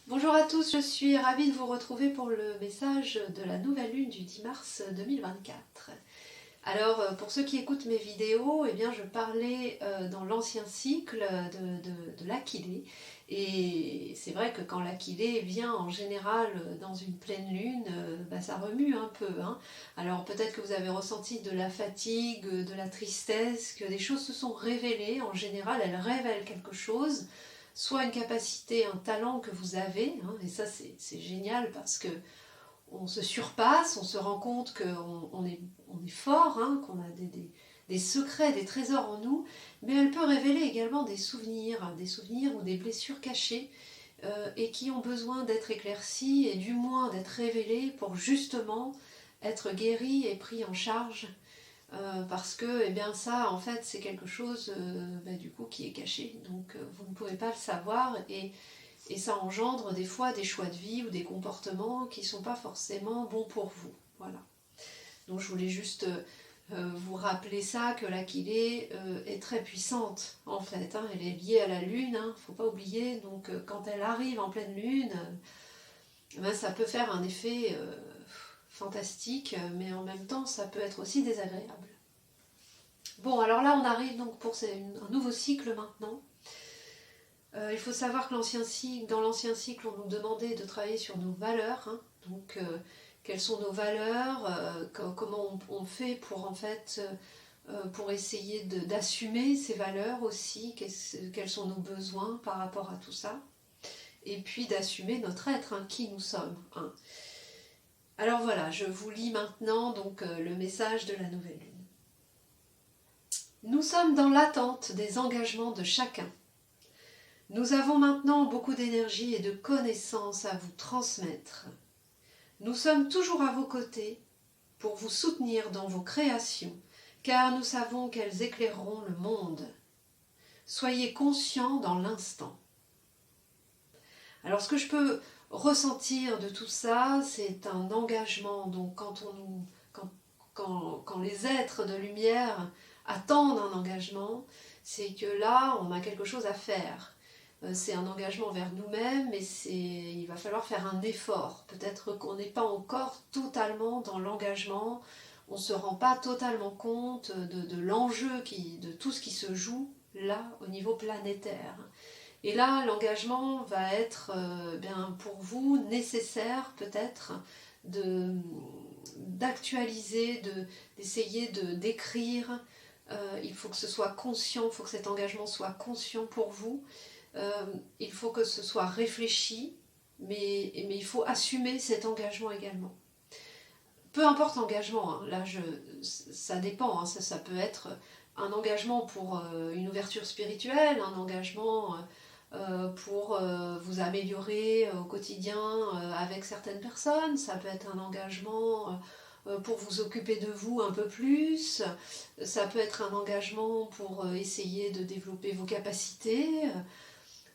Bonjour à tous, je suis ravie de vous retrouver pour le message de la nouvelle lune du 10 mars 2024. Alors, pour ceux qui écoutent mes vidéos, eh bien, je parlais dans l'ancien cycle de l'Aquilée. Et c'est vrai que quand l'Aquilée vient en général dans une pleine lune, ça remue un peu, hein. Alors peut-être que vous avez ressenti de la fatigue, de la tristesse, que des choses se sont révélées. En général, elles révèlent quelque chose, soit une capacité, un talent que vous avez, hein, et ça c'est génial parce que on se surpasse, on se rend compte qu'on est fort, hein, qu'on a des secrets, des trésors en nous, mais elle peut révéler également des souvenirs ou des blessures cachées et qui ont besoin d'être éclaircies et du moins d'être révélées pour justement être guéries et pris en charge. Parce que eh bien ça en fait c'est quelque chose du coup qui est caché, donc vous ne pouvez pas le savoir et ça engendre des fois des choix de vie ou des comportements qui ne sont pas forcément bons pour vous. Voilà. Donc je voulais juste vous rappeler ça, que l'Aquilée est très puissante en fait, hein. Elle est liée à la lune, hein, faut pas oublier. Donc quand elle arrive en pleine lune, ça peut faire un effet fantastique, mais en même temps ça peut être aussi désagréable. Bon, alors là on arrive donc pour un nouveau cycle maintenant. Il faut savoir que dans l'ancien cycle, on nous demandait de travailler sur nos valeurs, hein. Donc, quelles sont nos valeurs, comment on fait pour en fait, pour essayer d'assumer ces valeurs aussi, quels sont nos besoins par rapport à tout ça, et puis d'assumer notre être, hein, qui nous sommes, hein. Alors voilà, je vous lis maintenant donc le message de la nouvelle lune. Nous sommes dans l'attente des engagements de chacun. Nous avons maintenant beaucoup d'énergie et de connaissances à vous transmettre. Nous sommes toujours à vos côtés pour vous soutenir dans vos créations, car nous savons qu'elles éclaireront le monde. Soyez conscients dans l'instant. Alors ce que je peux ressentir de tout ça, c'est un engagement. Donc quand les êtres de lumière attendent un engagement, c'est que là, on a quelque chose à faire. C'est un engagement vers nous-mêmes, mais il va falloir faire un effort. Peut-être qu'on n'est pas encore totalement dans l'engagement, on ne se rend pas totalement compte de l'enjeu, de tout ce qui se joue là au niveau planétaire. Et là, l'engagement va être pour vous nécessaire peut-être d'actualiser, d'essayer d'écrire. Il faut que ce soit conscient, il faut que cet engagement soit conscient pour vous. Il faut que ce soit réfléchi, mais il faut assumer cet engagement également. Peu importe l'engagement, hein, ça dépend, hein, ça peut être un engagement pour une ouverture spirituelle, un engagement pour vous améliorer au quotidien avec certaines personnes, ça peut être un engagement pour vous occuper de vous un peu plus, ça peut être un engagement pour essayer de développer vos capacités.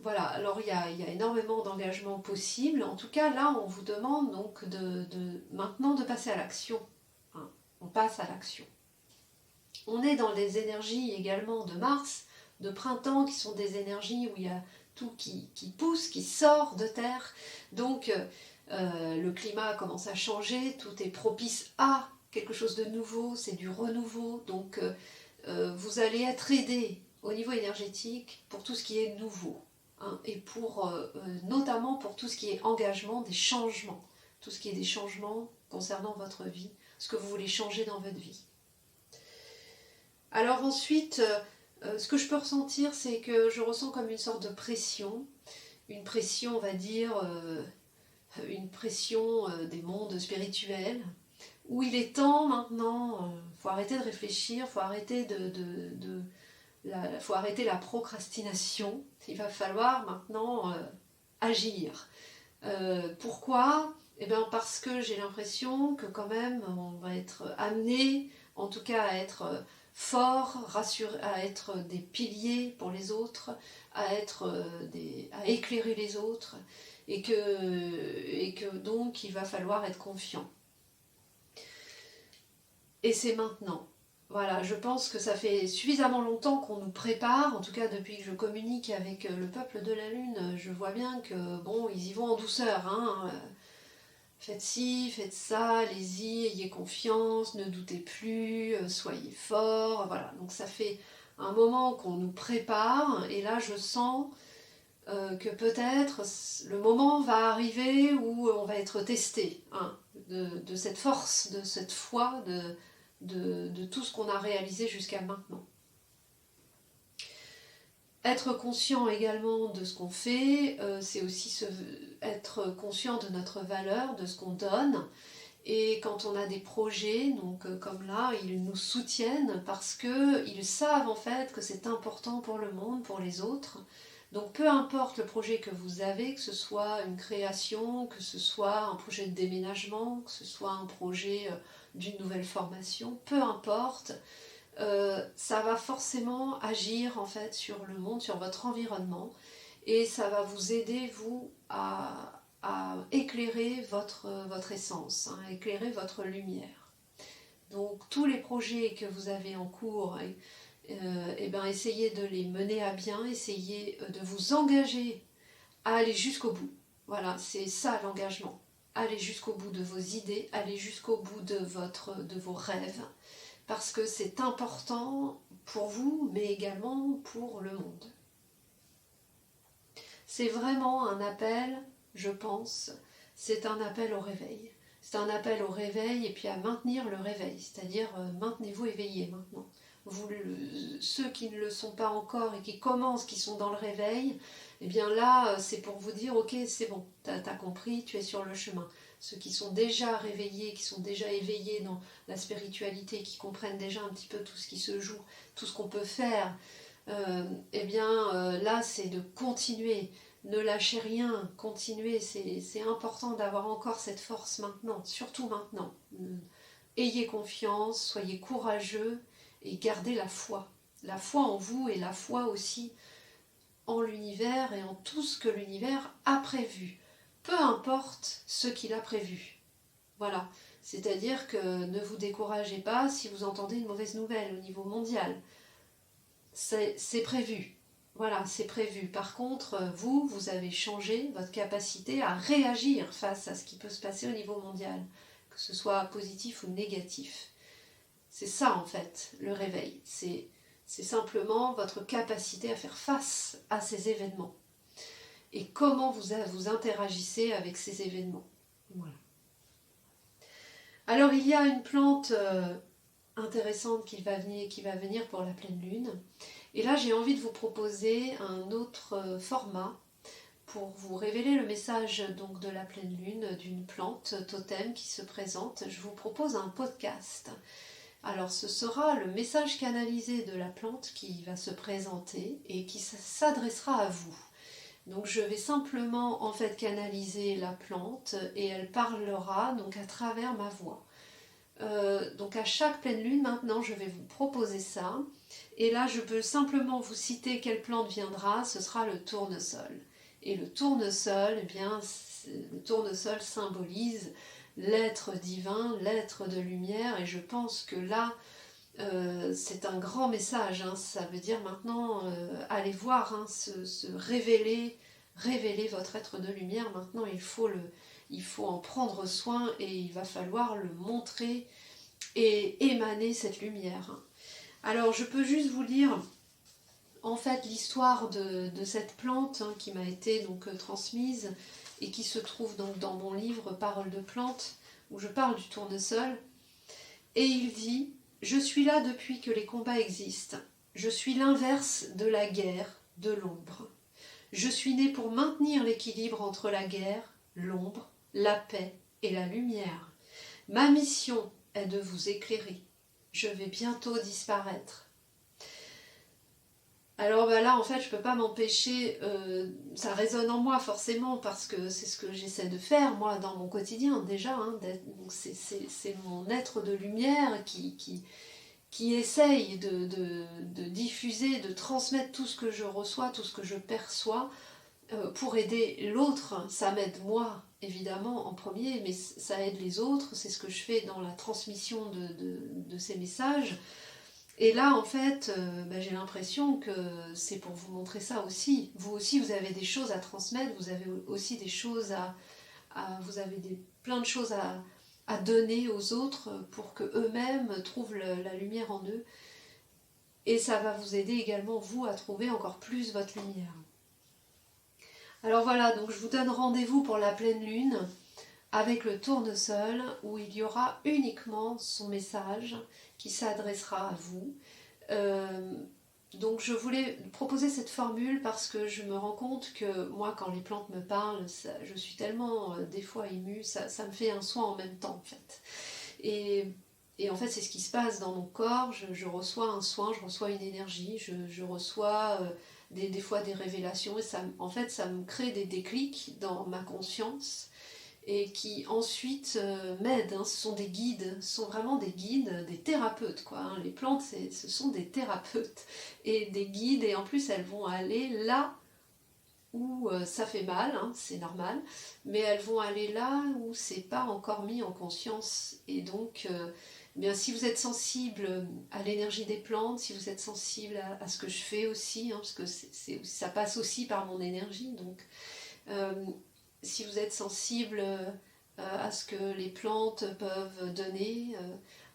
Voilà, alors il y a énormément d'engagements possibles. En tout cas, là, on vous demande donc maintenant de passer à l'action, hein. On passe à l'action. On est dans les énergies également de Mars, de printemps, qui sont des énergies où il y a tout qui pousse, qui sort de terre. Donc, le climat commence à changer, tout est propice à quelque chose de nouveau, c'est du renouveau. Donc, vous allez être aidé au niveau énergétique pour tout ce qui est nouveau, hein, et notamment pour tout ce qui est engagement, des changements, tout ce qui est des changements concernant votre vie, ce que vous voulez changer dans votre vie. Alors ensuite, ce que je peux ressentir, c'est que je ressens comme une sorte de pression, une pression, on va dire, une pression des mondes spirituels, où il est temps maintenant, faut arrêter de réfléchir, faut arrêter faut arrêter la procrastination, il va falloir maintenant agir. Pourquoi ? Eh bien parce que j'ai l'impression que quand même on va être amené, en tout cas à être fort, rassuré, à être des piliers pour les autres, à éclairer les autres, et que donc il va falloir être confiant. Et c'est maintenant. Voilà, je pense que ça fait suffisamment longtemps qu'on nous prépare, en tout cas depuis que je communique avec le peuple de la Lune, je vois bien que bon, ils y vont en douceur, hein. Faites ci, faites ça, allez-y, ayez confiance, ne doutez plus, soyez forts, voilà. Donc ça fait un moment qu'on nous prépare, et là je sens que peut-être le moment va arriver où on va être testé, hein, de cette force, de cette foi, de tout ce qu'on a réalisé jusqu'à maintenant. Être conscient également de ce qu'on fait, c'est aussi être conscient de notre valeur, de ce qu'on donne. Et quand on a des projets, donc comme là, ils nous soutiennent parce qu'ils savent en fait que c'est important pour le monde, pour les autres. Donc peu importe le projet que vous avez, que ce soit une création, que ce soit un projet de déménagement, que ce soit un projet d'une nouvelle formation, peu importe, ça va forcément agir en fait sur le monde, sur votre environnement, et ça va vous aider vous à éclairer votre essence, hein, à éclairer votre lumière. Donc tous les projets que vous avez en cours, essayez de les mener à bien, essayez de vous engager à aller jusqu'au bout. Voilà, c'est ça l'engagement. Allez jusqu'au bout de vos idées, allez jusqu'au bout de vos rêves, parce que c'est important pour vous, mais également pour le monde. C'est vraiment un appel, je pense, c'est un appel au réveil. C'est un appel au réveil et puis à maintenir le réveil, c'est-à-dire maintenez-vous éveillés maintenant. Ceux qui ne le sont pas encore et qui commencent, qui sont dans le réveil, eh bien là, c'est pour vous dire, ok, c'est bon, t'as compris, tu es sur le chemin. Ceux qui sont déjà réveillés, qui sont déjà éveillés dans la spiritualité, qui comprennent déjà un petit peu tout ce qui se joue, tout ce qu'on peut faire, là, c'est de continuer. Ne lâchez rien, continuez, c'est important d'avoir encore cette force maintenant, surtout maintenant. Ayez confiance, soyez courageux et gardez la foi. La foi en vous et la foi aussi en l'univers et en tout ce que l'univers a prévu. Peu importe ce qu'il a prévu. Voilà. C'est-à-dire que ne vous découragez pas si vous entendez une mauvaise nouvelle au niveau mondial. C'est prévu. Voilà, c'est prévu. Par contre, vous avez changé votre capacité à réagir face à ce qui peut se passer au niveau mondial, que ce soit positif ou négatif. C'est ça en fait, le réveil. C'est simplement votre capacité à faire face à ces événements. Et comment vous interagissez avec ces événements. Voilà. Alors il y a une plante intéressante qui va venir pour la pleine lune. Et là, j'ai envie de vous proposer un autre format pour vous révéler le message donc de la pleine lune, d'une plante totem qui se présente. Je vous propose un podcast. Alors, ce sera le message canalisé de la plante qui va se présenter et qui s'adressera à vous. Donc, je vais simplement en fait canaliser la plante et elle parlera donc à travers ma voix. Donc à chaque pleine lune, maintenant, je vais vous proposer ça. Et là, je peux simplement vous citer quelle plante viendra, ce sera le tournesol. Et le tournesol, eh bien, le tournesol symbolise l'être divin, l'être de lumière. Et je pense que là, c'est un grand message. Hein. Ça veut dire maintenant, allez voir, hein, se révéler votre être de lumière. Maintenant, il faut en prendre soin et il va falloir le montrer et émaner cette lumière. Alors je peux juste vous lire en fait l'histoire de cette plante qui m'a été donc transmise et qui se trouve donc dans mon livre Paroles de plantes où je parle du tournesol. Et il dit « Je suis là depuis que les combats existent. Je suis l'inverse de la guerre, de l'ombre. Je suis né pour maintenir l'équilibre entre la guerre, l'ombre, la paix et la lumière. Ma mission est de vous éclairer. Je vais bientôt disparaître. » Alors là, en fait, je ne peux pas m'empêcher, ça résonne en moi forcément, parce que c'est ce que j'essaie de faire, moi, dans mon quotidien, déjà. Hein, c'est mon être de lumière qui essaye de diffuser, de transmettre tout ce que je reçois, tout ce que je perçois, pour aider l'autre. Ça m'aide moi, évidemment, en premier, mais ça aide les autres. C'est ce que je fais dans la transmission de ces messages. Et là, en fait, j'ai l'impression que c'est pour vous montrer ça aussi. Vous aussi, vous avez des choses à transmettre, vous avez aussi des choses vous avez plein de choses à donner aux autres pour que eux-mêmes trouvent la lumière en eux. Et ça va vous aider également, vous, à trouver encore plus votre lumière. Alors voilà, donc je vous donne rendez-vous pour la pleine lune avec le tournesol où il y aura uniquement son message qui s'adressera à vous. Donc je voulais proposer cette formule parce que je me rends compte que moi quand les plantes me parlent, je suis tellement des fois émue, ça me fait un soin en même temps en fait. Et en fait c'est ce qui se passe dans mon corps, je reçois un soin, je reçois une énergie, je reçois des fois des révélations et en fait ça me crée des déclics dans ma conscience et qui ensuite m'aident. Hein. Ce sont des guides, ce sont vraiment des guides, des thérapeutes, quoi. Hein. Les plantes, ce sont des thérapeutes et des guides, et en plus elles vont aller là où ça fait mal, hein, c'est normal, mais elles vont aller là où c'est pas encore mis en conscience. Et donc, bien, si vous êtes sensible à l'énergie des plantes, si vous êtes sensible à ce que je fais aussi, hein, parce que ça passe aussi par mon énergie, donc euh, si vous êtes sensible à ce que les plantes peuvent donner,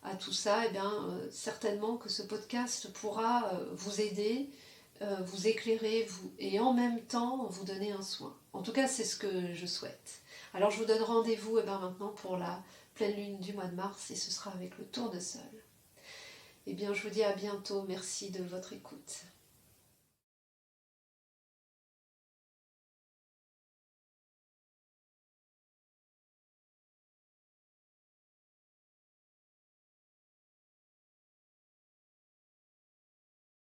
à tout ça, et bien, certainement que ce podcast pourra vous aider, vous éclairer et en même temps vous donner un soin. En tout cas, c'est ce que je souhaite. Alors je vous donne rendez-vous maintenant pour la pleine lune du mois de mars et ce sera avec le tournesol. Eh bien, je vous dis à bientôt. Merci de votre écoute.